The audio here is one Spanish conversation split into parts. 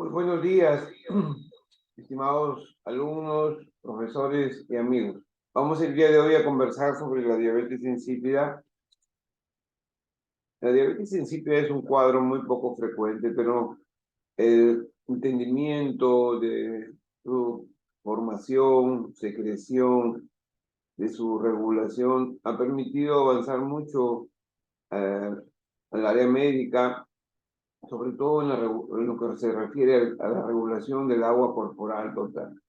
Muy buenos días, estimados alumnos, profesores y amigos. Vamos el día de hoy a conversar sobre la diabetes insípida. La diabetes insípida es un cuadro muy poco frecuente, pero el entendimiento de su formación, secreción, de su regulación, ha permitido avanzar mucho al área médica, sobre todo en lo que se refiere a la regulación del agua corporal total.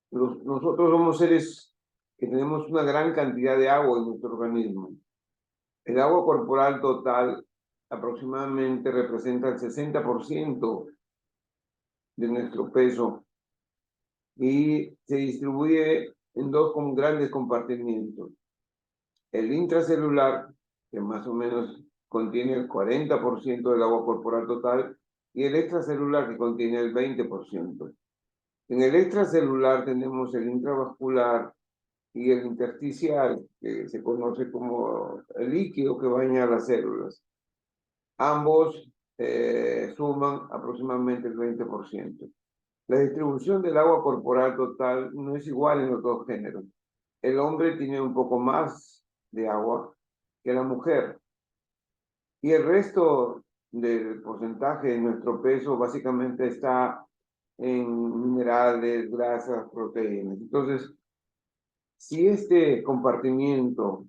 Nosotros somos seres que tenemos una gran cantidad de agua en nuestro organismo. El agua corporal total aproximadamente representa el 60% de nuestro peso y se distribuye en dos grandes compartimientos. El intracelular, que más o menos contiene el 40% del agua corporal total, y el extracelular, que contiene el 20%. En el extracelular tenemos el intravascular y el intersticial, que se conoce como el líquido que baña las células. Ambos suman aproximadamente el 20%. La distribución del agua corporal total no es igual en los dos géneros. El hombre tiene un poco más de agua que la mujer. Y el resto del porcentaje de nuestro peso básicamente está en minerales, grasas, proteínas. Entonces, si este compartimiento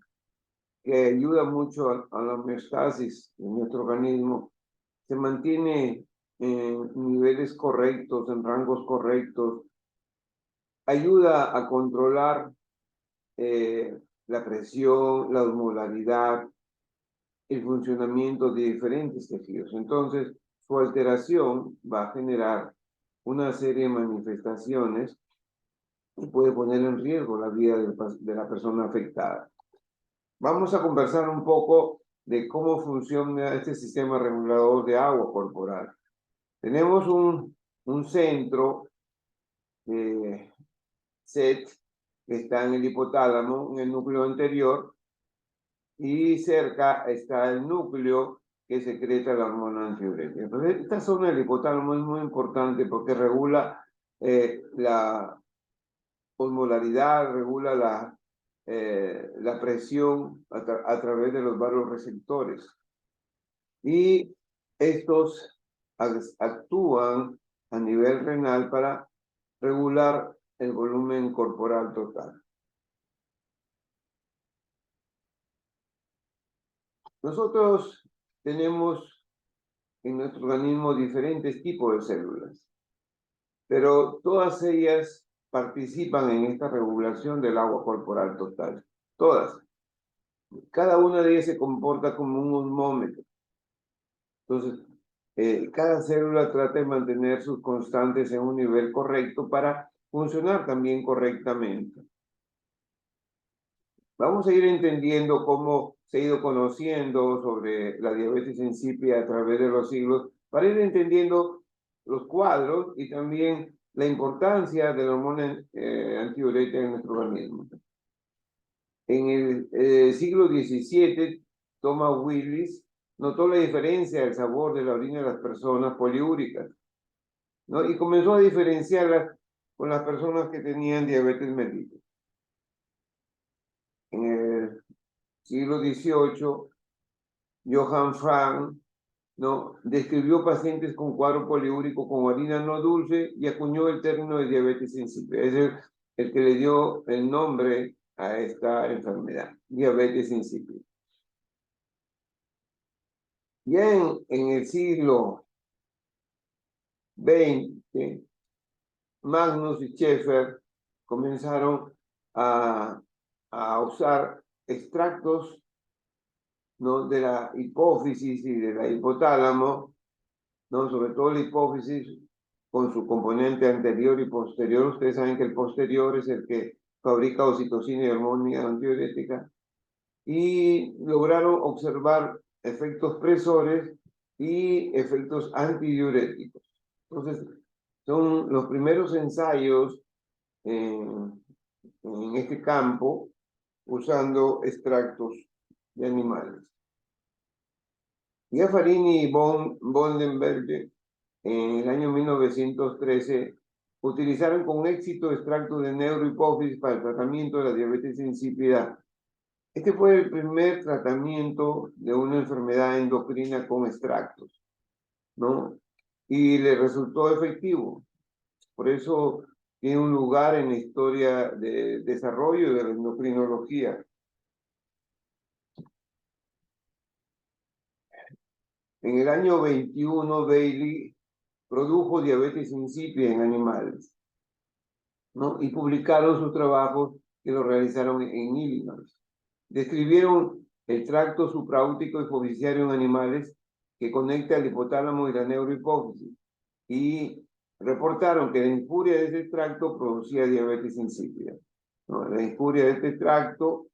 que ayuda mucho a la homeostasis de nuestro organismo se mantiene en niveles correctos, en rangos correctos, ayuda a controlar la presión, la osmolaridad, el funcionamiento de diferentes tejidos. Entonces, su alteración va a generar una serie de manifestaciones y puede poner en riesgo la vida de la persona afectada. Vamos a conversar un poco de cómo funciona este sistema regulador de agua corporal. Tenemos un centro SET que está en el hipotálamo, en el núcleo anterior, y cerca está el núcleo que secreta la hormona antidiurética. Entonces, esta zona del hipotálamo es muy importante porque regula la osmolaridad, regula la presión a través de los vasoreceptores. Y estos actúan a nivel renal para regular el volumen corporal total. Nosotros tenemos en nuestro organismo diferentes tipos de células, pero todas ellas participan en esta regulación del agua corporal total. Todas. Cada una de ellas se comporta como un osmómetro. Entonces, cada célula trata de mantener sus constantes en un nivel correcto para funcionar también correctamente. Vamos a ir entendiendo cómo se ha ido conociendo sobre la diabetes insípida a través de los siglos, para ir entendiendo los cuadros y también la importancia de la hormona antidiurética en nuestro organismo. En el siglo XVII, Thomas Willis notó la diferencia del sabor de la orina de las personas poliúricas, ¿no? Y comenzó a diferenciarlas con las personas que tenían diabetes mellitus. En el siglo XVIII, Johann Frank, ¿no?, describió pacientes con cuadro poliúrico con orina no dulce y acuñó el término de diabetes insípida. Es el que le dio el nombre a esta enfermedad, diabetes insípida. Ya en el siglo XX, Magnus y Schaeffer comenzaron a usar extractos, ¿no?, de la hipófisis y de la hipotálamo, ¿no?, sobre todo la hipófisis con su componente anterior y posterior. Ustedes saben que el posterior es el que fabrica oxitocina y hormona antidiurética, y lograron observar efectos presores y efectos antidiuréticos. Entonces, son los primeros ensayos en este campo usando extractos de animales. Giaffarini y Bondenberg en el año 1913, utilizaron con éxito extractos de neurohipófisis para el tratamiento de la diabetes insípida. Este fue el primer tratamiento de una enfermedad endocrina con extractos, ¿no? Y le resultó efectivo. Por eso tiene un lugar en la historia de desarrollo de la endocrinología. En el año 21, Bailey produjo diabetes insípida en animales, ¿no? Y publicaron sus trabajos que lo realizaron en Illinois. Describieron el tracto supraútico hipofisiario en animales que conecta el hipotálamo y la neurohipófisis y reportaron que la injuria de ese tracto producía diabetes insípida, ¿no? La injuria de este tracto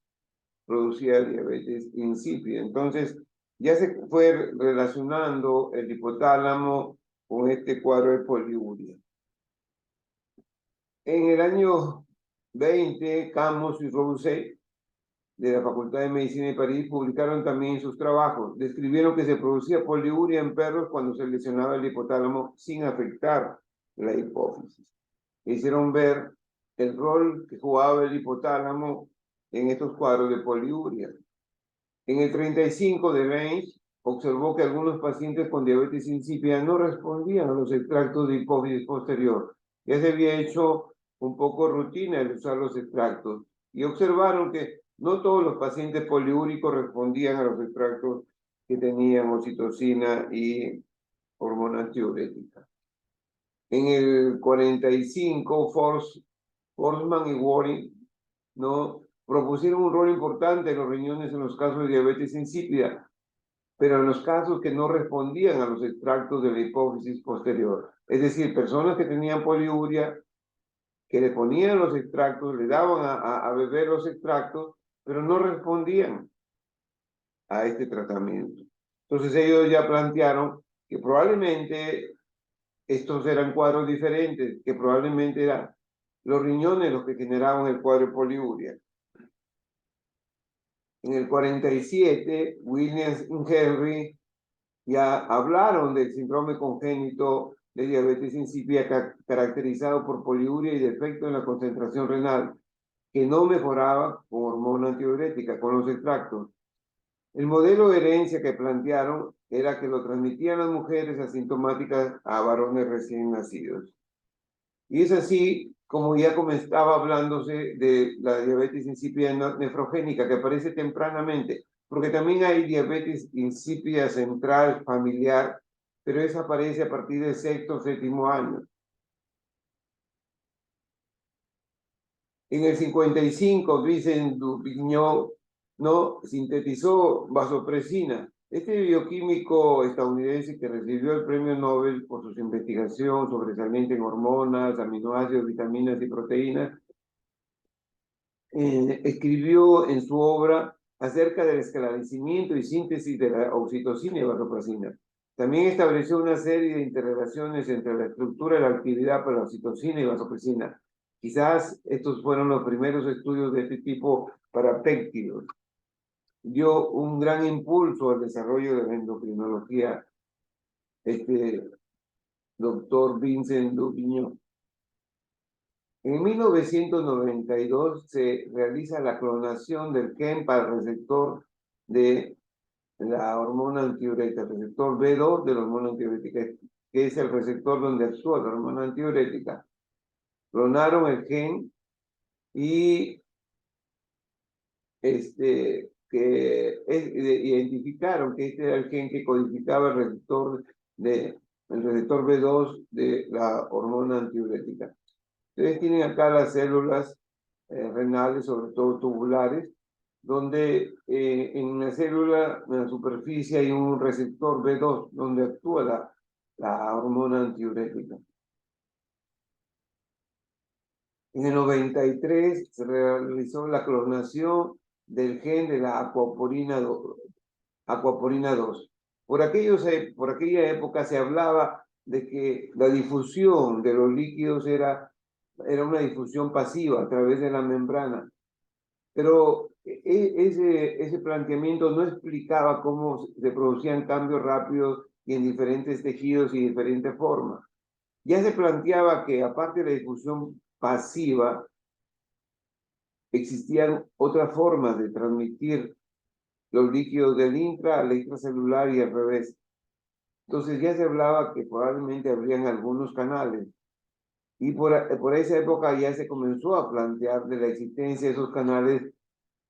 producía diabetes insípida. Entonces, ya se fue relacionando el hipotálamo con este cuadro de poliuria. En el año 20, Camus y Rousset, de la Facultad de Medicina de París, publicaron también sus trabajos. Describieron que se producía poliuria en perros cuando se lesionaba el hipotálamo sin afectar la hipófisis. Hicieron ver el rol que jugaba el hipotálamo en estos cuadros de poliuria. En el 35, de Range observó que algunos pacientes con diabetes insípida no respondían a los extractos de hipófisis posterior. Ya se había hecho un poco rutina el usar los extractos y observaron que no todos los pacientes poliúricos respondían a los extractos que tenían oxitocina y hormona antidiurética. En el 45, Forsman y Waring, ¿no?, propusieron un rol importante en los riñones en los casos de diabetes insípida, pero en los casos que no respondían a los extractos de la hipófisis posterior. Es decir, personas que tenían poliuria, que le ponían los extractos, le daban a beber los extractos, pero no respondían a este tratamiento. Entonces ellos ya plantearon que probablemente estos eran cuadros diferentes, que probablemente eran los riñones los que generaban el cuadro de poliuria. En el 47, Williams y Henry ya hablaron del síndrome congénito de diabetes insípida caracterizado por poliuria y defecto en la concentración renal, que no mejoraba con hormona antidiurética, con los extractos. El modelo de herencia que plantearon era que lo transmitían las mujeres asintomáticas a varones recién nacidos. Y es así como ya comenzaba hablándose de la diabetes insípida nefrogénica, que aparece tempranamente, porque también hay diabetes insípida central familiar, pero esa aparece a partir del sexto o séptimo año. En el 55, Vincent Dubignon, ¿no?, sintetizó vasopresina. Este bioquímico estadounidense que recibió el premio Nobel por sus investigaciones sobresalientes en hormonas, aminoácidos, vitaminas y proteínas, escribió en su obra acerca del esclarecimiento y síntesis de la oxitocina y vasopresina. También estableció una serie de interrelaciones entre la estructura y la actividad para la oxitocina y vasopresina. Quizás estos fueron los primeros estudios de este tipo para péptidos. Dio un gran impulso al desarrollo de la endocrinología, doctor Vincent Dubignon. En 1992 se realiza la clonación del gen para el receptor de la hormona antidiurética, el receptor B2 de la hormona antidiurética, que es el receptor donde actúa la hormona antidiurética. Clonaron el gen y identificaron que este era el gen que codificaba el receptor B2 de la hormona antidiurética. Ustedes tienen acá las células renales, sobre todo tubulares, donde en la célula, en la superficie, hay un receptor B2, donde actúa la hormona antidiurética. En el 93 se realizó la clonación del gen de la aquaporina 2. Por aquella época se hablaba de que la difusión de los líquidos era una difusión pasiva a través de la membrana. Pero ese planteamiento no explicaba cómo se producían cambios rápidos y en diferentes tejidos y diferentes formas. Ya se planteaba que aparte de la difusión pasiva, existían otras formas de transmitir los líquidos del intra al extracelular y al revés. Entonces ya se hablaba que probablemente habrían algunos canales. Y por esa época ya se comenzó a plantear de la existencia de esos canales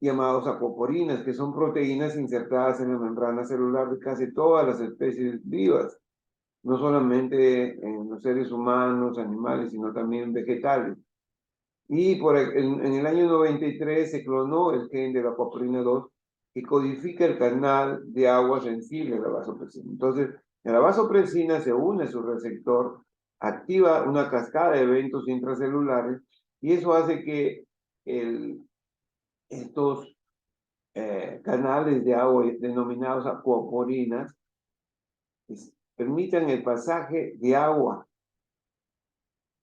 llamados acuaporinas, que son proteínas insertadas en la membrana celular de casi todas las especies vivas, no solamente en los seres humanos, animales, sino también vegetales. Y en el año 93 se clonó el gen de la acuaporina 2 que codifica el canal de agua sensible de la vasopresina. Entonces, la vasopresina se une a su receptor, activa una cascada de eventos intracelulares y eso hace que estos canales de agua denominados acuaporinas permitan el pasaje de agua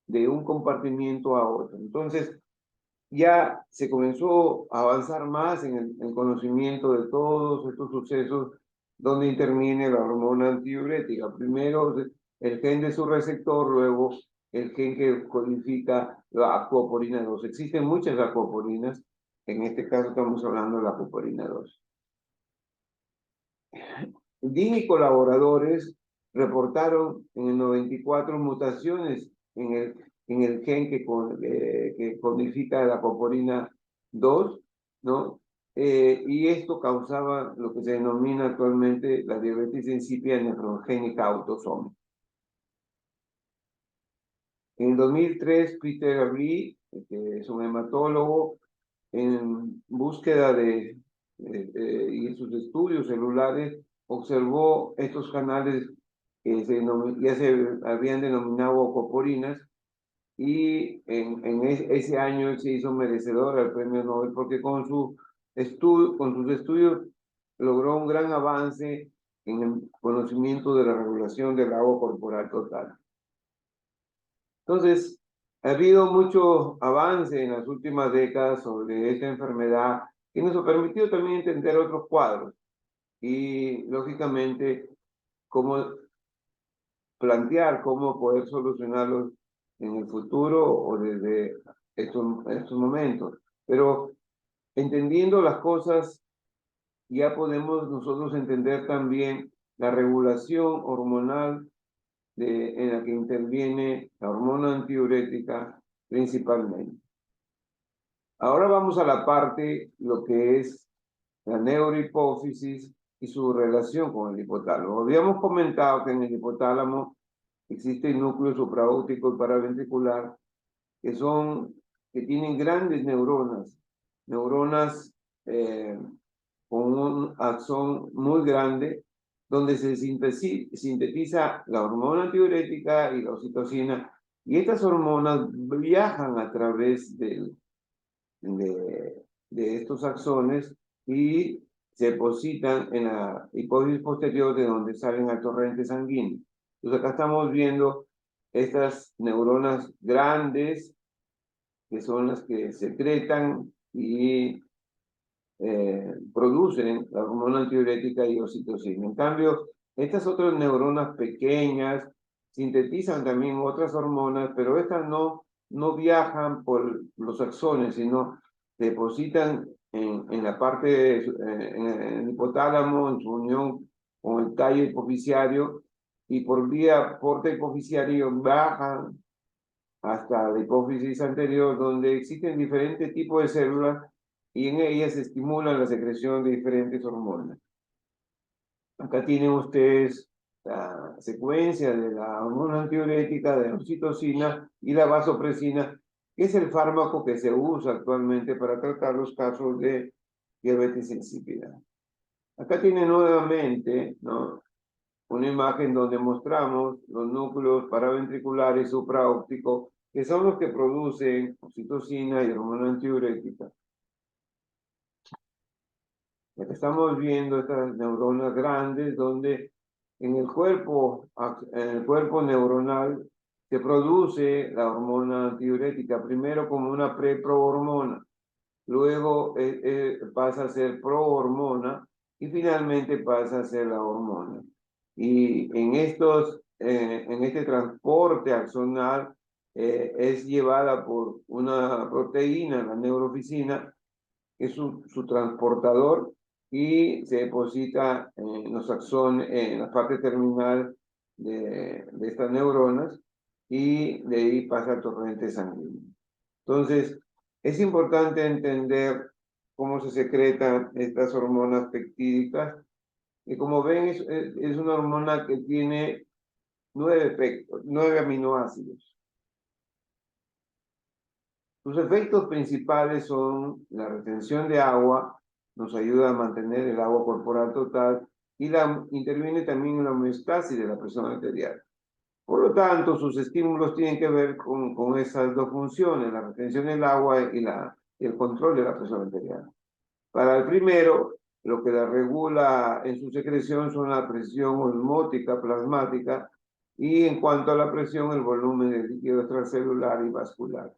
de un compartimiento a otro. Entonces, ya se comenzó a avanzar más en el conocimiento de todos estos sucesos donde interviene la hormona antidiurética. Primero el gen de su receptor, luego el gen que codifica la acuaporina 2. Existen muchas acuaporinas, en este caso estamos hablando de la acuaporina 2. Dean y colaboradores reportaron en el 94 mutaciones en el gen que codifica la acuaporina 2, ¿no? Y esto causaba lo que se denomina actualmente la diabetes insípida nefrogénica autosómica. En el 2003, Peter Abreu, que es un hematólogo, en búsqueda y en sus estudios celulares, observó estos canales que ya se habían denominado acuaporinas, y ese año él se hizo merecedor al premio Nobel porque con sus estudios logró un gran avance en el conocimiento de la regulación del agua corporal total. Entonces, ha habido mucho avance en las últimas décadas sobre esta enfermedad que nos ha permitido también entender otros cuadros y, lógicamente, cómo plantear cómo poder solucionarlos en el futuro o desde estos momentos. Pero entendiendo las cosas, ya podemos nosotros entender también la regulación hormonal en la que interviene la hormona antidiurética principalmente. Ahora vamos a la parte, lo que es la neurohipófisis y su relación con el hipotálamo. Habíamos comentado que en el hipotálamo existe el núcleo supraóptico y paraventricular, que tienen grandes neuronas con un axón muy grande, donde se sintetiza la hormona antidiurética y la oxitocina, y estas hormonas viajan a través de estos axones y se depositan en la hipófisis posterior, de donde salen al torrente sanguíneo. Entonces acá estamos viendo estas neuronas grandes, que son las que secretan y producen la hormona antidiurética y oxitocina. En cambio, estas otras neuronas pequeñas sintetizan también otras hormonas, pero estas no viajan por los axones, sino depositan en la parte, en el hipotálamo, en su unión con el tallo hipoficiario, y por vía porta hipoficiario bajan hasta la hipófisis anterior, donde existen diferentes tipos de células y en ellas se estimulan la secreción de diferentes hormonas. Acá tienen ustedes la secuencia de la hormona antidiurética, de la oxitocina y la vasopresina, que es el fármaco que se usa actualmente para tratar los casos de diabetes insípida. Acá tienen nuevamente, ¿no?, una imagen donde mostramos los núcleos paraventriculares supraópticos, que son los que producen oxitocina y hormona antidiurética. Aquí estamos viendo estas neuronas grandes donde en el cuerpo neuronal se produce la hormona antidiurética, primero como una preprohormona, luego pasa a ser prohormona y finalmente pasa a ser la hormona. Y en este transporte axonal es llevada por una proteína, la neurofisina, que es su transportador, y se deposita en los axones, en la parte terminal de estas neuronas, y de ahí pasa al torrente sanguíneo. Entonces, es importante entender cómo se secretan estas hormonas peptídicas, y como ven, es una hormona que tiene 9 aminoácidos. Sus efectos principales son la retención de agua, nos ayuda a mantener el agua corporal total, y interviene también en la homeostasis de la presión arterial. Por lo tanto, sus estímulos tienen que ver con esas dos funciones, la retención del agua y el control de la presión arterial. Para el primero, lo que la regula en su secreción son la presión osmótica, plasmática, y en cuanto a la presión, el volumen del líquido extracelular y vascular.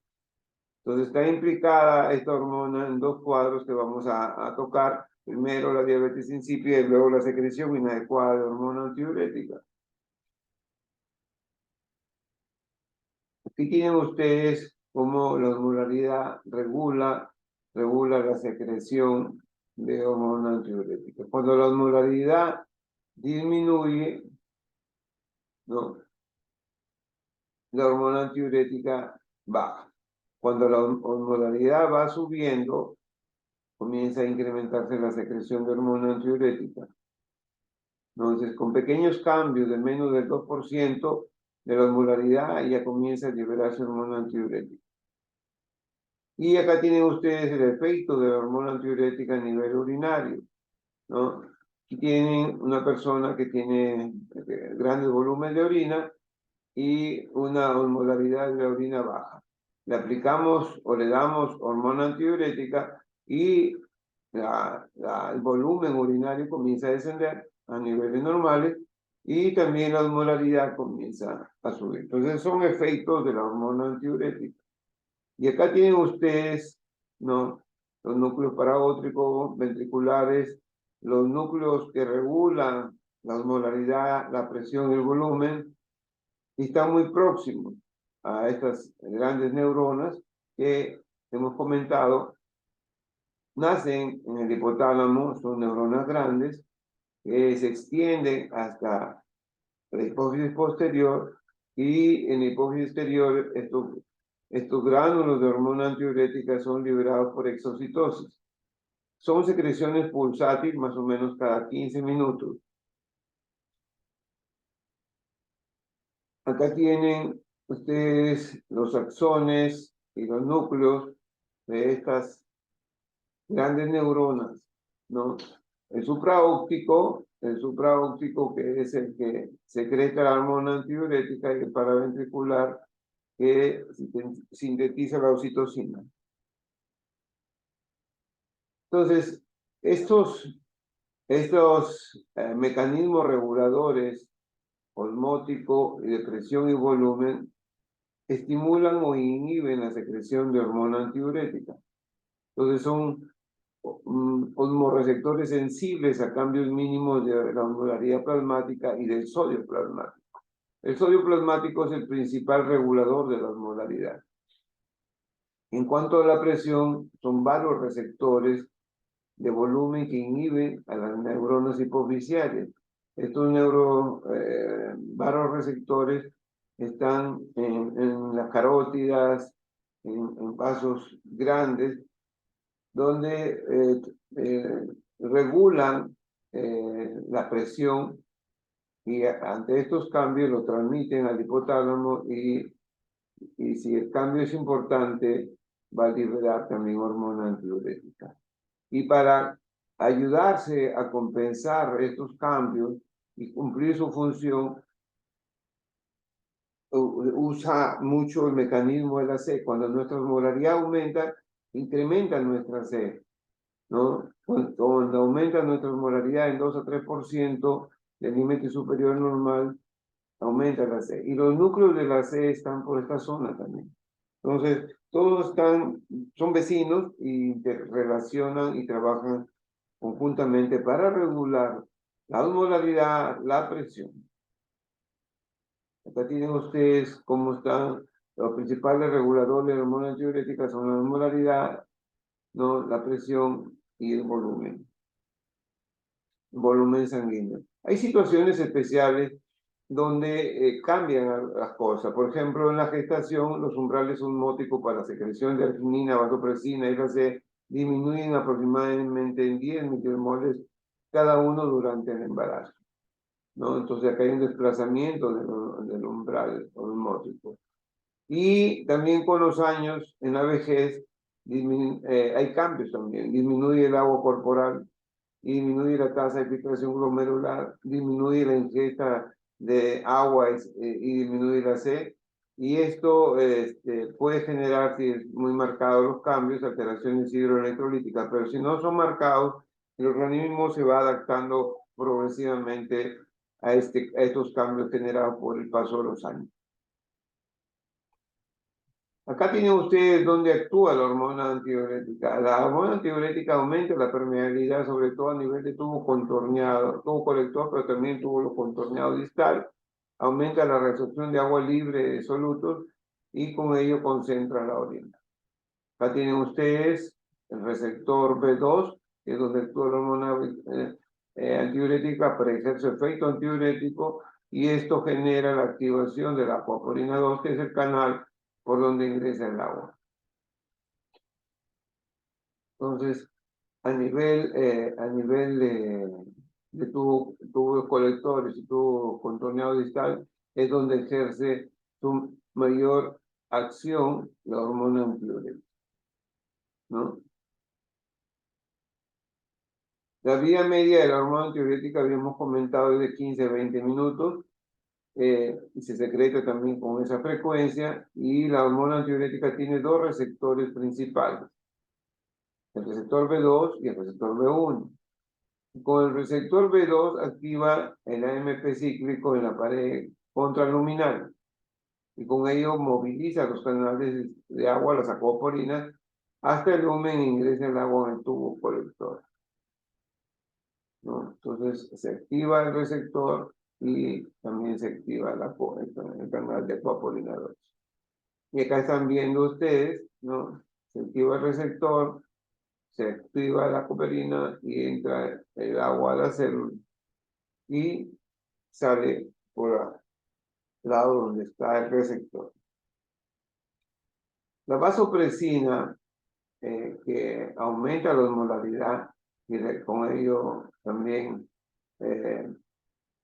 Entonces está implicada esta hormona en dos cuadros que vamos a tocar. Primero la diabetes insípida y luego la secreción inadecuada de hormona antidiurética. Aquí tienen ustedes cómo la osmolaridad regula la secreción de hormona antidiurética. Cuando la osmolaridad disminuye, ¿no?, la hormona antidiurética baja. Cuando la osmolaridad va subiendo, comienza a incrementarse la secreción de hormona antidiurética. Entonces, con pequeños cambios de menos del 2% de la osmolaridad, ya comienza a liberarse hormona antidiurética. Y acá tienen ustedes el efecto de la hormona antidiurética a nivel urinario, ¿no? Aquí tienen una persona que tiene grandes volúmenes de orina y una osmolaridad de la orina baja. Le aplicamos o le damos hormona antidiurética y el volumen urinario comienza a descender a niveles normales, y también la osmolaridad comienza a subir. Entonces son efectos de la hormona antidiurética. Y acá tienen ustedes, ¿no?, los núcleos paragótricos ventriculares, los núcleos que regulan la osmolaridad, la presión y el volumen, y están muy próximos a estas grandes neuronas que hemos comentado. Nacen en el hipotálamo, son neuronas grandes que se extienden hasta la hipófisis posterior, y en la hipófisis exterior estos gránulos de hormona antidiurética son liberados por exocitosis. Son secreciones pulsátiles más o menos cada 15 minutos. Acá tienen ustedes los axones y los núcleos de estas grandes neuronas, ¿no? El supraóptico que es el que secreta la hormona antidiurética, y el paraventricular que sintetiza la oxitocina. Entonces, estos mecanismos reguladores, osmótico y de presión y volumen, estimulan o inhiben la secreción de hormona antidiurética. Entonces son osmorreceptores sensibles a cambios mínimos de la osmolaridad plasmática y del sodio plasmático. El sodio plasmático es el principal regulador de la osmolaridad. En cuanto a la presión, son varios receptores de volumen que inhiben a las neuronas hipofisiales. Estos vasoreceptores están en las carótidas, en vasos grandes, donde regulan la presión, y ante estos cambios lo transmiten al hipotálamo, y si el cambio es importante, va a liberar también hormona antidiurética. Y para ayudarse a compensar estos cambios y cumplir su función, usa mucho el mecanismo de la C. Cuando nuestra osmolaridad aumenta, incrementa nuestra C, ¿no? Cuando aumenta nuestra osmolaridad en 2 a 3% del límite superior normal, aumenta la C. Y los núcleos de la C están por esta zona también. Entonces, todos son vecinos y se relacionan y trabajan conjuntamente para regular La osmolaridad, la presión. Acá tienen ustedes cómo están los principales reguladores de la hormona antidiurética, son la osmolaridad, ¿no? La presión y el volumen sanguíneo. Hay situaciones especiales donde cambian las cosas. Por ejemplo, en la gestación, los umbrales osmóticos para la secreción de arginina, vasopresina y FAC disminuyen aproximadamente en 10 micromoles cada uno durante el embarazo, ¿no? Entonces acá hay un desplazamiento del umbral osmótico. Y también con los años, en la vejez, hay cambios también. Disminuye el agua corporal, disminuye la tasa de filtración glomerular, disminuye la ingesta de agua y disminuye la sed. Y esto puede generar, si es muy marcado los cambios, alteraciones hidroelectrolíticas, pero si no son marcados, el organismo se va adaptando progresivamente a estos cambios generados por el paso de los años. Acá tienen ustedes dónde actúa la hormona antidiurética. La hormona antidiurética aumenta la permeabilidad, sobre todo a nivel de tubo contorneado, tubo colector, pero también tubo contorneado distal. Aumenta la reabsorción de agua libre de solutos y con ello concentra la orina. Acá tienen ustedes el receptor B2, que es donde actúa la hormona antidiurética para ejercer su efecto antidiurético, y esto genera la activación de la apoaporina 2, que es el canal por donde ingresa el agua. Entonces, a nivel de tubos colectores y tubo contorneado distal, es donde ejerce su mayor acción la hormona antidiurética, ¿no? La vía media de la hormona antidiurética, habíamos comentado, es de 15 a 20 minutos, y se secreta también con esa frecuencia, y la hormona antidiurética tiene dos receptores principales, el receptor B2 y el receptor B1. Con el receptor B2 activa el AMP cíclico en la pared contraluminal y con ello moviliza los canales de agua, las acuaporinas, hasta el lumen e ingresa el agua en el tubo colector, ¿no? Entonces se activa el receptor y también se activa el canal de acuaporina 2. Y acá están viendo ustedes, ¿no? Se activa el receptor, se activa la acuaporina y entra el agua a la célula y sale por el lado donde está el receptor. La vasopresina, que aumenta la osmolaridad y con ello también eh,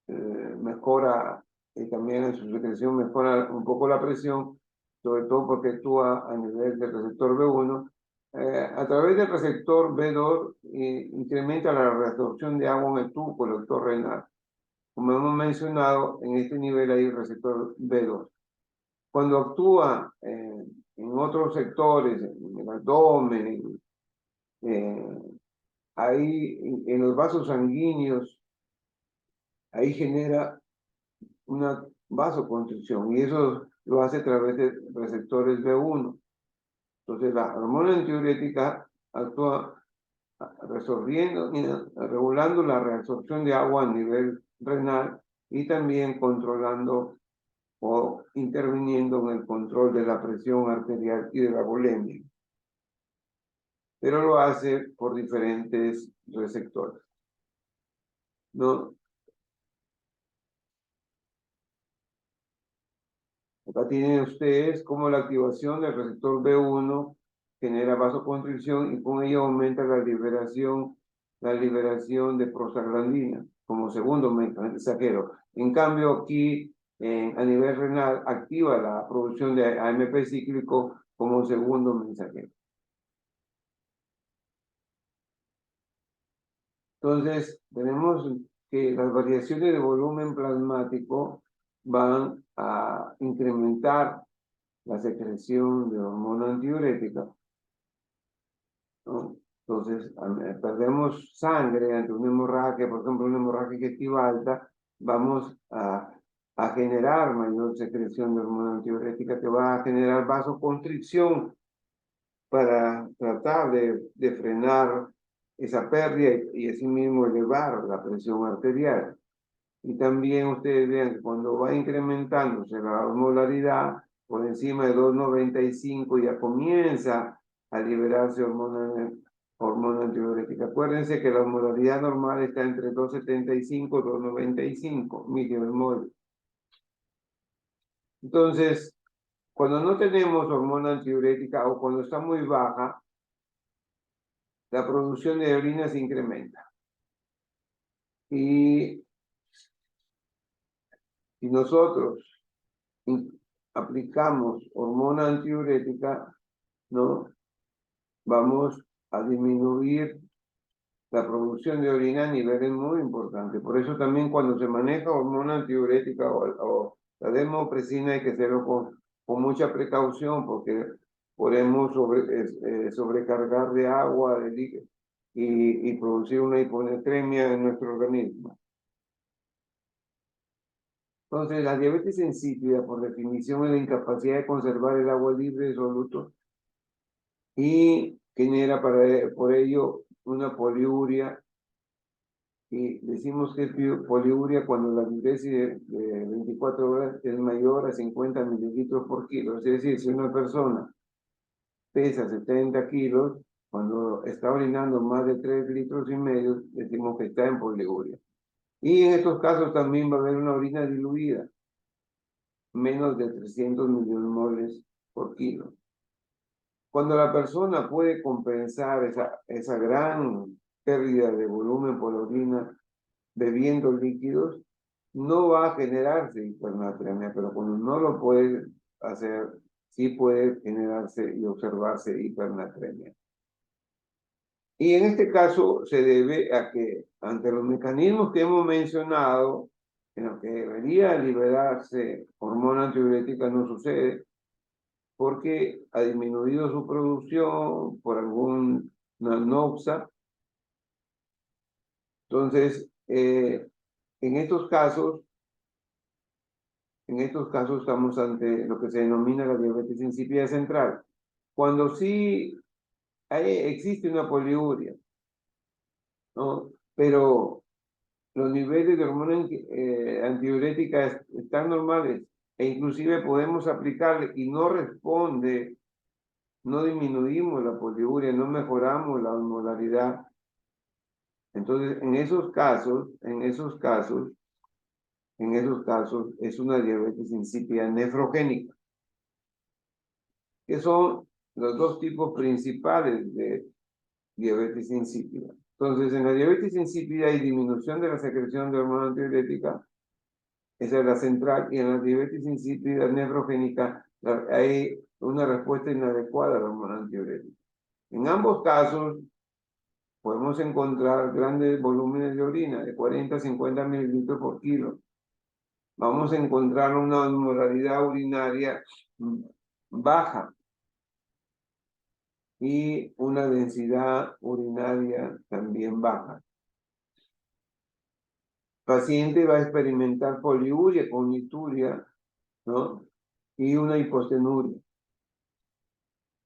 mejora, y también en su secreción mejora un poco la presión, sobre todo porque actúa a nivel del receptor B1. A través del receptor B2 incrementa la reabsorción de agua en el tubo colector renal. Como hemos mencionado, en este nivel hay el receptor B2. Cuando actúa en otros sectores, en el abdomen, ahí en los vasos sanguíneos, ahí genera una vasoconstricción y eso lo hace a través de receptores B1. Entonces la hormona antidiurética actúa regulando la reabsorción de agua a nivel renal y también controlando o interviniendo en el control de la presión arterial y de la volemia. Pero lo hace por diferentes receptores, ¿no? Acá tienen ustedes cómo la activación del receptor B1 genera vasoconstricción y con ello aumenta la liberación de prostaglandina como segundo mensajero. En cambio, aquí a nivel renal activa la producción de AMP cíclico como segundo mensajero. Entonces, tenemos que las variaciones de volumen plasmático van a incrementar la secreción de hormona antidiurética, ¿no? Entonces, perdemos sangre ante una hemorragia, por ejemplo, una hemorragia digestiva alta, vamos a generar mayor secreción de hormona antidiurética que va a generar vasoconstricción para tratar de frenar esa pérdida y asimismo elevar la presión arterial. Y también ustedes vean que cuando va incrementándose la osmolaridad por encima de 2,95 ya comienza a liberarse hormona antidiurética. Acuérdense que la osmolaridad normal está entre 2,75 y 2,95 miliosmoles. Entonces, cuando no tenemos hormona antidiurética o cuando está muy baja, la producción de orina se incrementa. Y si nosotros aplicamos hormona antidiurética, ¿no? Vamos a disminuir la producción de orina a niveles muy importantes. Por eso también cuando se maneja hormona antidiurética o la desmopresina hay que hacerlo con mucha precaución porque podemos sobrecargar de agua de líquido y producir una hiponatremia en nuestro organismo. Entonces, la diabetes insípida, por definición, es la incapacidad de conservar el agua libre de soluto y genera por ello una poliuria. Y decimos que es poliuria cuando la diuresis de 24 horas es mayor a 50 mililitros por kilo. Es decir, si una persona pesa 70 kilos, cuando está orinando más de 3,5 litros, decimos que está en poliuria. Y en estos casos también va a haber una orina diluida, menos de 300 milimoles por kilo. Cuando la persona puede compensar esa gran pérdida de volumen por orina bebiendo líquidos, no va a generarse hipernatremia, pero cuando no lo puede hacer, sí puede generarse y observarse hipernatremia. Y en este caso se debe a que ante los mecanismos que hemos mencionado, en los que debería liberarse hormona antidiurética, no sucede, porque ha disminuido su producción por alguna noxa. Entonces, en estos casos estamos ante lo que se denomina la diabetes insípida central. Cuando sí existe una poliuria, ¿no? Pero los niveles de hormona antidiurética están normales e inclusive podemos aplicarle y no responde, no disminuimos la poliuria, no mejoramos la osmolaridad. Entonces, en esos casos, es una diabetes insípida nefrogénica, que son los dos tipos principales de diabetes insípida. Entonces, en la diabetes insípida hay disminución de la secreción de hormona antidiurética, esa es la central, y en la diabetes insípida nefrogénica hay una respuesta inadecuada a la hormona antidiurética. En ambos casos, podemos encontrar grandes volúmenes de orina, de 40 a 50 mililitros por kilo. Vamos a encontrar una osmolaridad urinaria baja y una densidad urinaria también baja. El paciente va a experimentar poliuria con mituria, ¿no? Y una hipostenuria.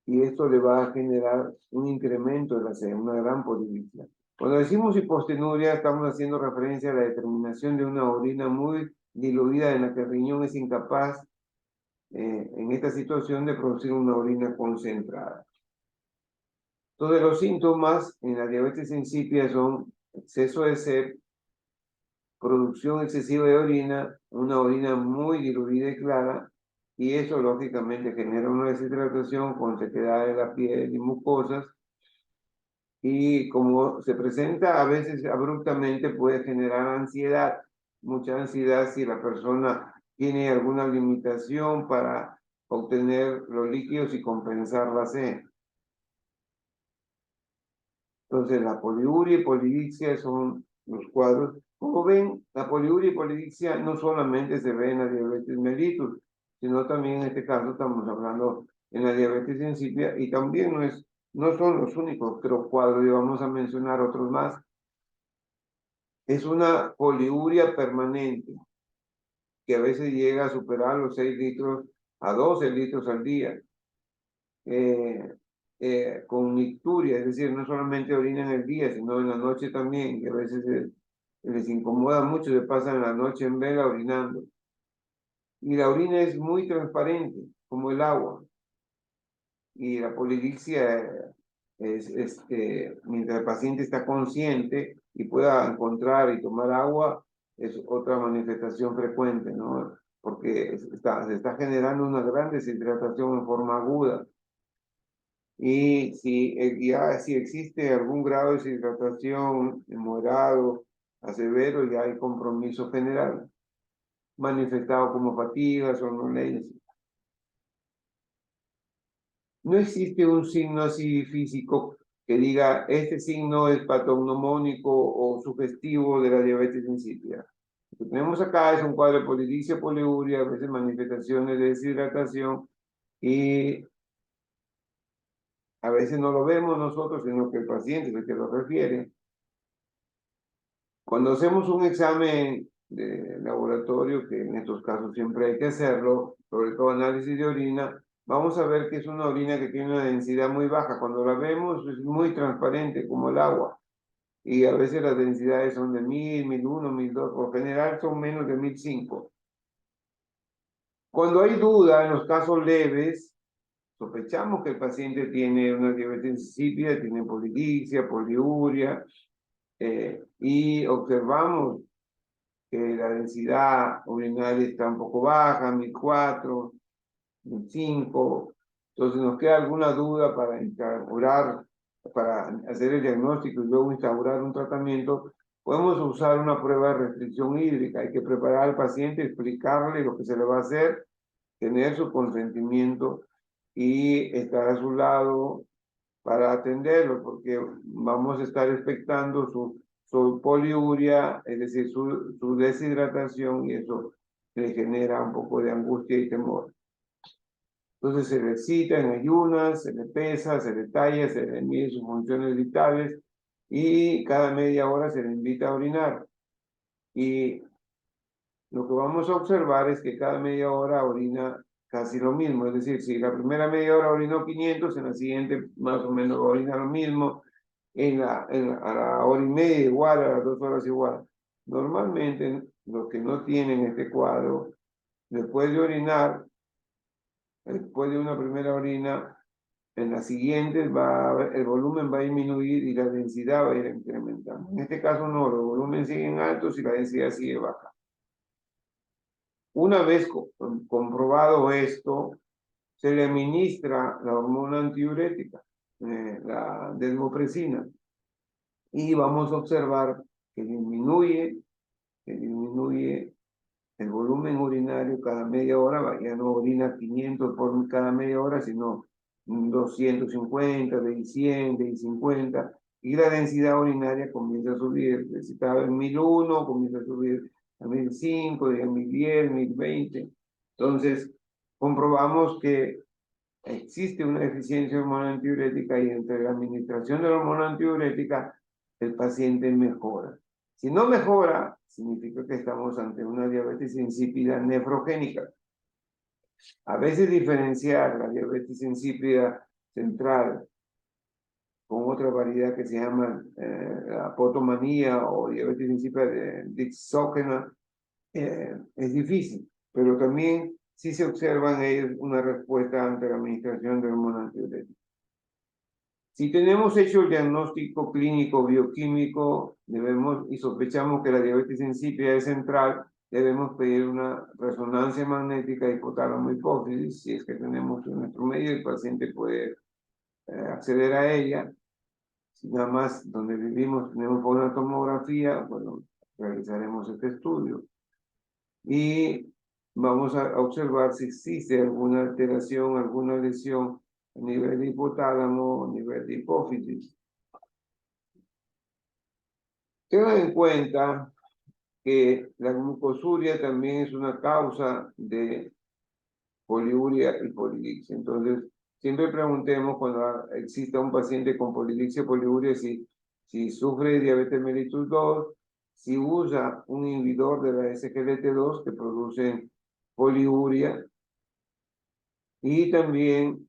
Y esto le va a generar un incremento de la sed, una gran polidipsia. Cuando decimos hipostenuria, estamos haciendo referencia a la determinación de una orina muy diluida en la que el riñón es incapaz en esta situación de producir una orina concentrada. Entonces, los síntomas en la diabetes insípida son exceso de sed, producción excesiva de orina, una orina muy diluida y clara, y eso lógicamente genera una deshidratación con sequedad de la piel y mucosas, y como se presenta a veces abruptamente puede generar ansiedad, mucha ansiedad si la persona tiene alguna limitación para obtener los líquidos y compensar la sed. Entonces, la poliuria y polidipsia son los cuadros. Como ven, la poliuria y polidipsia no solamente se ve en la diabetes mellitus, sino también en este caso estamos hablando en la diabetes insípida y también no son los únicos cuadros, y vamos a mencionar otros más. Es una poliuria permanente que a veces llega a superar los 6 litros a 12 litros al día. con nicturia, es decir, no solamente orina en el día, sino en la noche también, que a veces les incomoda mucho, se pasan la noche en vela orinando. Y la orina es muy transparente, como el agua. Y la polidicsia mientras el paciente está consciente y pueda encontrar y tomar agua, es otra manifestación frecuente, ¿no? Porque se está generando una gran deshidratación en forma aguda. Y si existe algún grado de deshidratación moderado a severo, ya hay compromiso general, manifestado como fatiga, somnolencia. No existe un signo así físico que diga, este signo es patognomónico o sugestivo de la diabetes insípida. Lo que tenemos acá es un cuadro de polidicsia, poliuria, a veces manifestaciones de deshidratación, y a veces no lo vemos nosotros, sino que el paciente es el que lo refiere. Cuando hacemos un examen de laboratorio, que en estos casos siempre hay que hacerlo, sobre todo análisis de orina, vamos a ver que es una orina que tiene una densidad muy baja. Cuando la vemos es muy transparente como el agua. Y a veces las densidades son de 1000, 1001, 1002, por general son menos de 1005. Cuando hay duda, en los casos leves, sospechamos que el paciente tiene una diabetes insípida, tiene polidicsia, poliuria, y observamos que la densidad urinaria está un poco baja, 1004, 1005. Entonces nos queda alguna duda para instaurar, para hacer el diagnóstico y luego instaurar un tratamiento. Podemos usar una prueba de restricción hídrica. Hay que preparar al paciente, explicarle lo que se le va a hacer, tener su consentimiento y estar a su lado para atenderlo, porque vamos a estar expectando su poliuria, es decir, su deshidratación, y eso le genera un poco de angustia y temor. Entonces se le cita en ayunas, se le pesa, se le talla, se le mide sus funciones vitales y cada media hora se le invita a orinar. Y lo que vamos a observar es que cada media hora orina casi lo mismo, es decir, si la primera media hora orinó 500, en la siguiente más o menos orina lo mismo, a la hora y media igual, a las 2 horas igual. Normalmente los que no tienen este cuadro, después de orinar, después de una primera orina, en la siguiente el volumen va a disminuir y la densidad va a ir incrementando. En este caso no, los volúmenes siguen altos y la densidad sigue baja. Una vez comprobado esto, se le administra la hormona antidiurética, la desmopresina, y vamos a observar que disminuye el volumen urinario cada media hora. Ya no orina 500 por cada media hora, sino 250, de 100, de 50, y la densidad urinaria comienza a subir. Si estaba en 1001, comienza a subir a 1005, de 1010, 1020. Entonces, comprobamos que existe una deficiencia hormonal antidiurética, y entre la administración de la hormona antidiurética el paciente mejora. Si no mejora, significa que estamos ante una diabetes insípida nefrogénica. A veces diferenciar la diabetes insípida central con otra variedad que se llama la potomanía o diabetes insípida dixógena es difícil, pero también sí se observa en ellos una respuesta ante la administración de hormona antidiurética. Si tenemos hecho el diagnóstico clínico bioquímico y sospechamos que la diabetes insípida es central, debemos pedir una resonancia magnética hipotálamo hipófisis. Si es que tenemos en nuestro medio, el paciente puede acceder a ella. Si nada más donde vivimos tenemos una tomografía, bueno, realizaremos este estudio y vamos a observar si existe alguna alteración, alguna lesión a nivel de hipotálamo, a nivel de hipófisis. Tengan en cuenta que la glucosuria también es una causa de poliuria y polidicsia. Entonces, siempre preguntemos cuando exista un paciente con polidicsia o poliuria si sufre de diabetes mellitus 2, si usa un inhibidor de la SGLT2 que produce poliuria, y también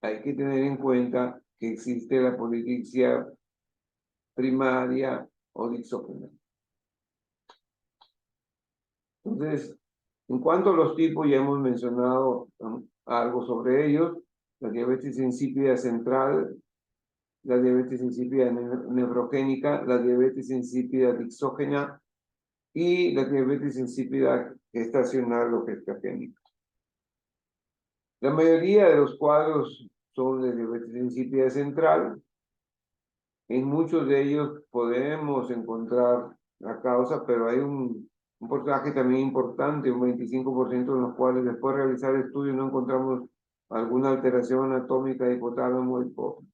hay que tener en cuenta que existe la polidictia primaria o dixógena. Entonces, en cuanto a los tipos, ya hemos mencionado algo sobre ellos. La diabetes insípida central, la diabetes insípida nefrogénica, la diabetes insípida dixógena y la diabetes insípida gestacional o gestagénica. La mayoría de los cuadros son de diabetes insípida central. En muchos de ellos podemos encontrar la causa, pero hay un porcentaje también importante, un 25% en los cuales después de realizar estudios no encontramos alguna alteración anatómica de hipotálamo o hipófisis.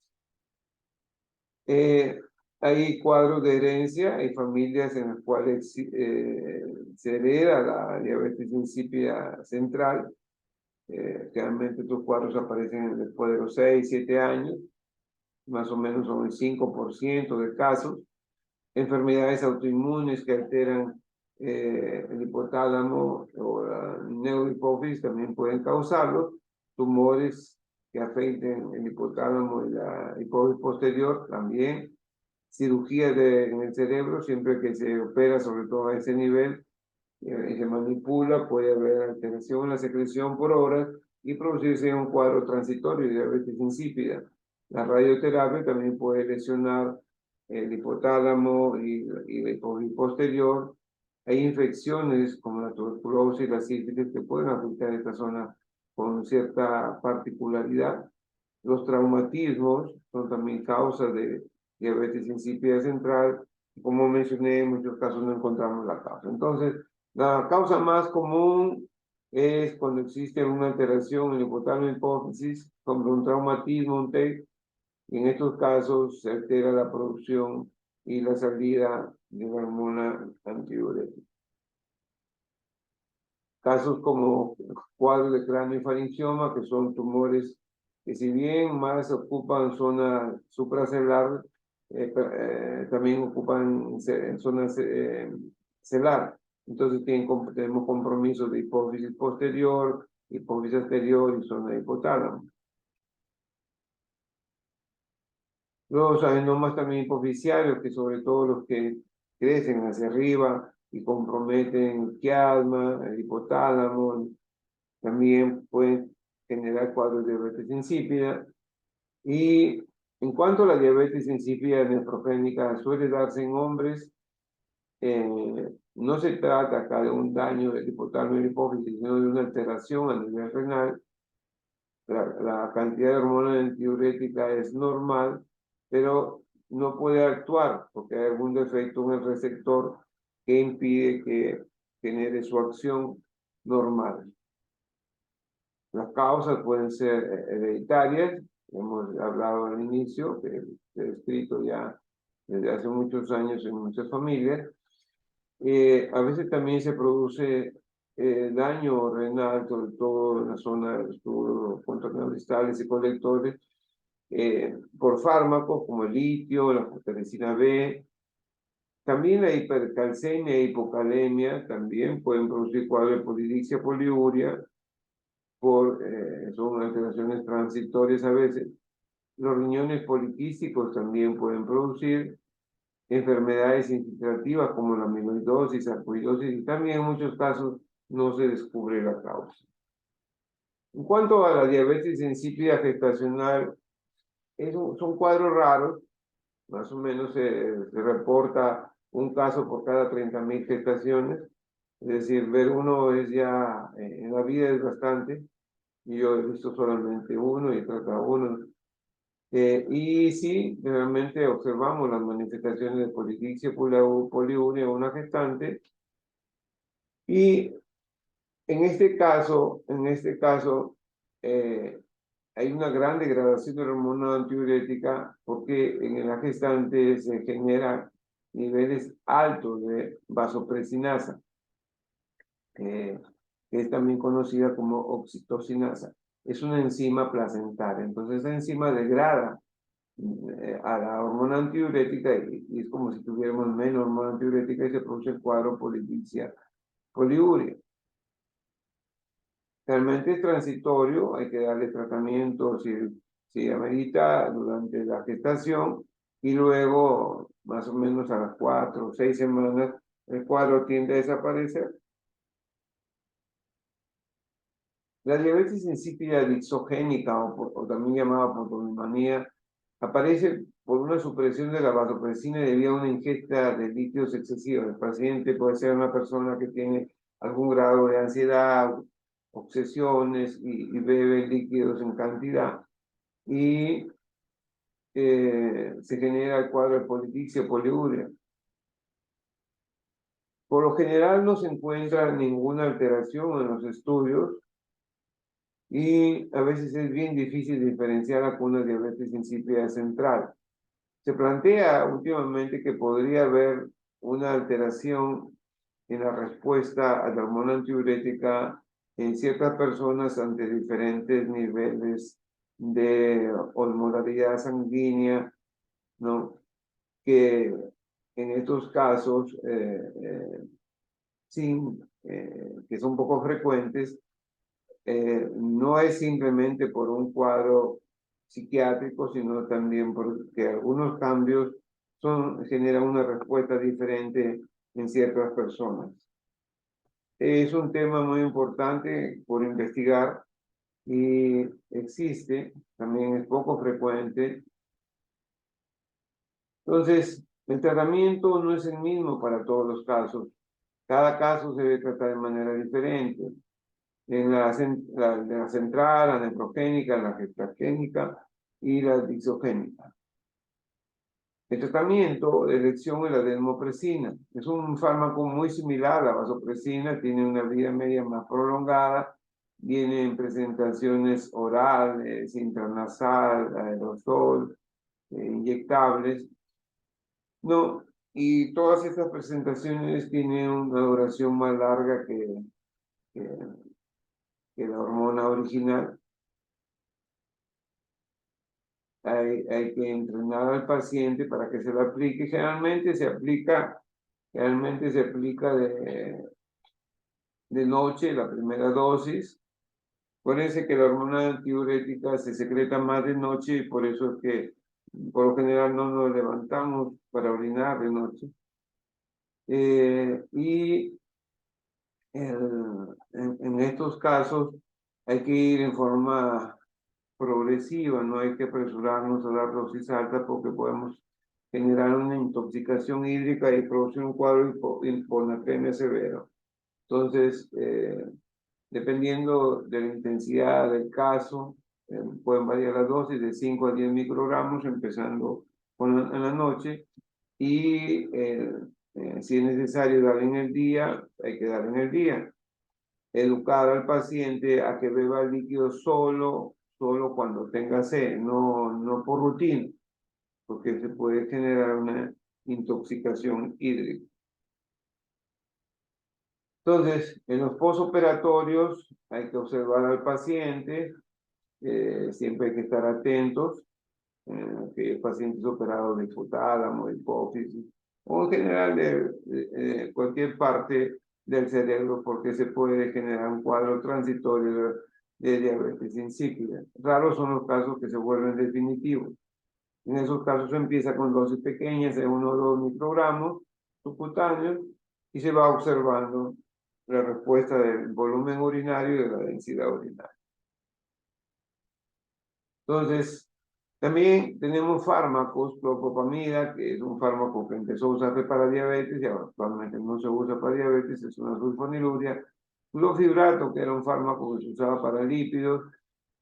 Hay cuadros de herencia, hay familias en las cuales se hereda la diabetes insípida central. Realmente estos cuadros aparecen después de los 6, 7 años, más o menos son el 5% de casos. Enfermedades autoinmunes que alteran el hipotálamo o la neurohipófisis también pueden causarlo. Tumores que afecten el hipotálamo y la hipófisis posterior también. Cirugía en el cerebro, siempre que se opera, sobre todo a ese nivel, y se manipula, puede haber alteración en la secreción por horas y producirse un cuadro transitorio de diabetes insípida. La radioterapia también puede lesionar el hipotálamo y la hipófisis posterior. Hay infecciones como la tuberculosis y la sífilis que pueden afectar esta zona con cierta particularidad. Los traumatismos son también causas de diabetes insípida central. Como mencioné, en muchos casos no encontramos la causa. Entonces, la causa más común es cuando existe una alteración en el hipotálamo hipófisis, como un traumatismo, un TEC, y en estos casos se altera la producción y la salida de la hormona antidiurética. Casos como cuadros de craniofaringioma, que son tumores que si bien más ocupan zona supracelular, también ocupan zona celular. Entonces tenemos compromisos de hipófisis posterior, hipófisis anterior y zona hipotálamo. Los adenomas también hipofisiarios, que sobre todo los que crecen hacia arriba y comprometen el quiasma, el hipotálamo, también pueden generar cuadros de diabetes insípida. Y en cuanto a la diabetes insípida nefrogénica, suele darse en hombres. No se trata acá de un daño del hipotálamo y la hipófisis, sino de una alteración a nivel renal. La cantidad de hormona antidiurética es normal, pero no puede actuar porque hay algún defecto en el receptor que impide que genere su acción normal. Las causas pueden ser hereditarias, hemos hablado al inicio, que he descrito ya desde hace muchos años en muchas familias. A veces también se produce daño renal, sobre todo en la zona de los tubos contraneuristales y colectores, por fármacos como el litio, la fortalecina B. También la hipercalcemia e hipocalemia también pueden producir cuadros de polidictia, poliuria, son alteraciones transitorias a veces. Los riñones poliquísticos también pueden producir enfermedades infiltrativas como la amiloidosis, sarcoidosis, y también en muchos casos no se descubre la causa. En cuanto a la diabetes insípida gestacional, son cuadros raros, más o menos se reporta un caso por cada 30.000 gestaciones, es decir, ver uno es ya, en la vida es bastante, y yo he visto solamente uno y he tratado uno. Y sí, realmente observamos las manifestaciones de polidictia, poliuria, una gestante. Y en este caso hay una gran degradación de la hormona antidiurética porque en la gestante se generan niveles altos de vasopresinasa, que es también conocida como oxitocinasa. Es una enzima placentaria. Entonces, esa enzima degrada a la hormona antidiurética y es como si tuviéramos menos hormona antidiurética y se produce el cuadro polidictia, poliuria. Realmente es transitorio, hay que darle tratamiento si amerita durante la gestación y luego, más o menos a las 4 o 6 semanas, el cuadro tiende a desaparecer. La diabetes insípida disogénica, o también llamada potonumanía, aparece por una supresión de la vasopresina debido a una ingesta de líquidos excesivos. El paciente puede ser una persona que tiene algún grado de ansiedad, obsesiones y bebe líquidos en cantidad. Y se genera el cuadro de polidipsia o poliuria. Por lo general no se encuentra ninguna alteración en los estudios y a veces es bien difícil diferenciarla con una diabetes insípida central. Se plantea últimamente que podría haber una alteración en la respuesta a la hormona antidiurética en ciertas personas ante diferentes niveles de osmolaridad sanguínea, ¿no? Que en estos casos, que son poco frecuentes, no es simplemente por un cuadro psiquiátrico, sino también porque algunos cambios generan una respuesta diferente en ciertas personas. Es un tema muy importante por investigar y existe, también es poco frecuente. Entonces, el tratamiento no es el mismo para todos los casos. Cada caso se debe tratar de manera diferente. En la central, la nefrogénica, la gestagénica y la disogénica. El tratamiento de elección es la desmopresina. Es un fármaco muy similar a la vasopresina, tiene una vida media más prolongada, viene en presentaciones orales, intranasal, aerosol, inyectables. No, y todas estas presentaciones tienen una duración más larga que, que la hormona original. Hay que entrenar al paciente para que se lo aplique. Generalmente se aplica de noche la primera dosis. Acuérdense que la hormona antidiurética se secreta más de noche y por eso es que por lo general no nos levantamos para orinar de noche. Y en estos casos hay que ir en forma progresiva, no hay que apresurarnos a dar dosis altas porque podemos generar una intoxicación hídrica y producir un cuadro de hiponatremia severo. Entonces, dependiendo de la intensidad del caso, pueden variar las dosis de 5 a 10 microgramos, empezando en la noche, y si es necesario dar en el día, hay que dar en el día. Educar al paciente a que beba el líquido solo cuando tenga sed, no por rutina, porque se puede generar una intoxicación hídrica. Entonces, en los postoperatorios hay que observar al paciente, siempre hay que estar atentos, que el paciente es operado de hipotálamo, de hipófisis, o en general de cualquier parte del cerebro, porque se puede generar un cuadro transitorio de diabetes insípida. Raros son los casos que se vuelven definitivos. En esos casos se empieza con dosis pequeñas de 1 o 2 microgramos subcutáneos y se va observando la respuesta del volumen urinario y de la densidad urinaria. Entonces, también tenemos fármacos, clopropamida, que es un fármaco que empezó a usarse para diabetes y actualmente no se usa para diabetes, es una sulfonilurea. Clofhidrato, que era un fármaco que se usaba para lípidos,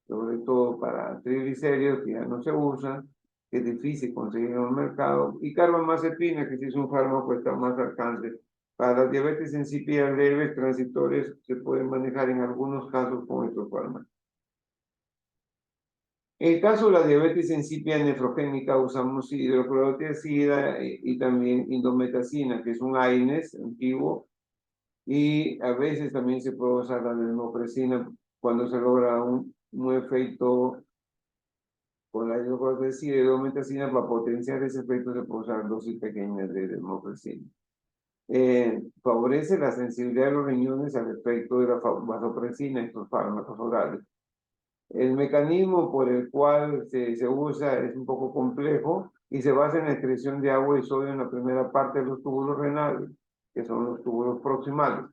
sobre todo para triglicéridos, que ya no se usa, que es difícil conseguir en el mercado. Y carbamazepina, que sí es un fármaco que está más al alcance. Para la diabetes insípida leves, transitorias, se pueden manejar en algunos casos con estos fármacos. En el caso de la diabetes insípida nefrogénica usamos hidroclorotiazida y también indometacina, que es un AINES antiguo, y a veces también se puede usar la desmopresina cuando se logra un efecto con la hidroclorotiazida y indometacina. Para potenciar ese efecto se puede usar dosis pequeñas de desmopresina. Favorece la sensibilidad de los riñones al efecto de la vasopresina, estos fármacos orales. El mecanismo por el cual se usa es un poco complejo y se basa en la excreción de agua y sodio en la primera parte de los túbulos renales, que son los túbulos proximales.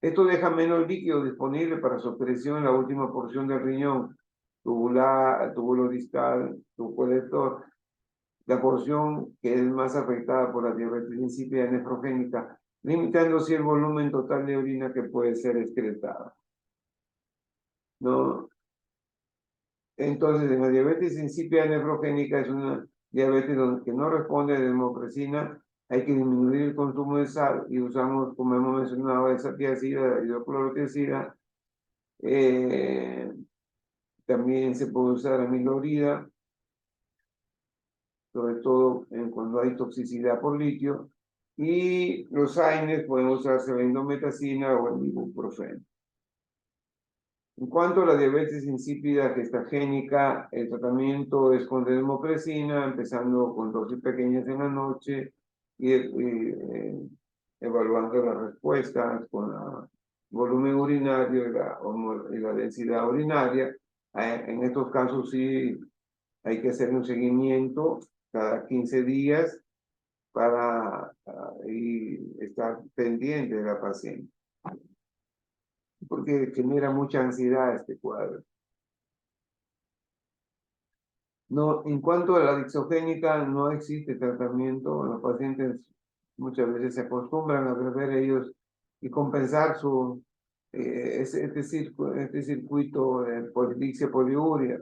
Esto deja menos líquido disponible para su excreción en la última porción del riñón, tubular, túbulo distal, tubo colector, la porción que es más afectada por la diabetes insípida nefrogénica, limitando así el volumen total de orina que puede ser excretada. ¿No? Entonces, en la diabetes insípida nefrogénica es una diabetes que no responde a la desmopresina, hay que disminuir el consumo de sal y usamos, como hemos mencionado, esa tiacida, hidroclorotiazida. También se puede usar amilorida, sobre todo cuando hay toxicidad por litio. Y los AINES pueden usarse la indometacina o el ibuprofeno. En cuanto a la diabetes insípida gestagénica, el tratamiento es con desmopresina, empezando con dosis pequeñas en la noche y evaluando las respuestas con el volumen urinario y la densidad urinaria. En estos casos sí hay que hacer un seguimiento cada 15 días para estar pendiente de la paciente, porque genera mucha ansiedad este cuadro. No, en cuanto a la dixogénica, no existe tratamiento. Los pacientes muchas veces se acostumbran a beber ellos y compensar este circuito de polidixia poliuria.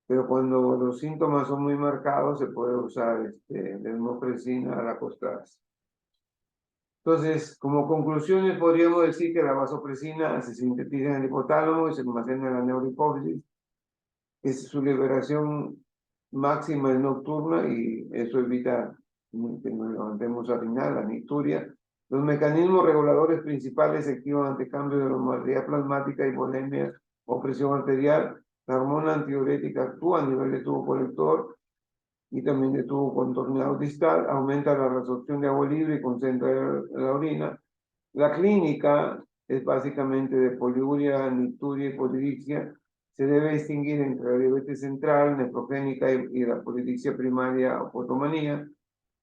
Pero cuando los síntomas son muy marcados, se puede usar desmopresina al acostarse. Entonces, como conclusiones, podríamos decir que la vasopresina se sintetiza en el hipotálamo y se almacena en la neurohipófisis. Su liberación máxima es nocturna y eso evita que nos levantemos a orinar, la nicturia. Los mecanismos reguladores principales se activan ante cambio de osmolalidad plasmática, hipolemia o presión arterial. La hormona antidiurética actúa a nivel de tubo colector y también de tubo contorneado distal, aumenta la resorción de agua libre y concentra la orina. La clínica es básicamente de poliuria, nicturia y polidixia. Se debe distinguir entre la diabetes central, nefrogénica y la polidixia primaria o potomanía.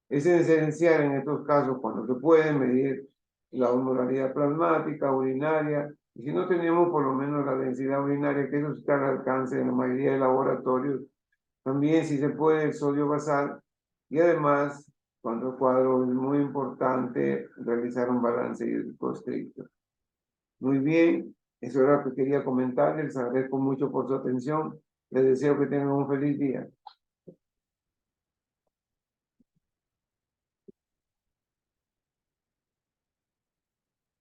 Es esencial en estos casos, cuando se puede, medir la osmolaridad plasmática, urinaria, y si no tenemos por lo menos la densidad urinaria, que eso está al alcance de la mayoría de laboratorios. También, si se puede, el sodio basal, y además, cuando el cuadro es muy importante, realizar un balance hídrico estricto. Muy bien, eso era lo que quería comentarles. Les agradezco mucho por su atención. Les deseo que tengan un feliz día.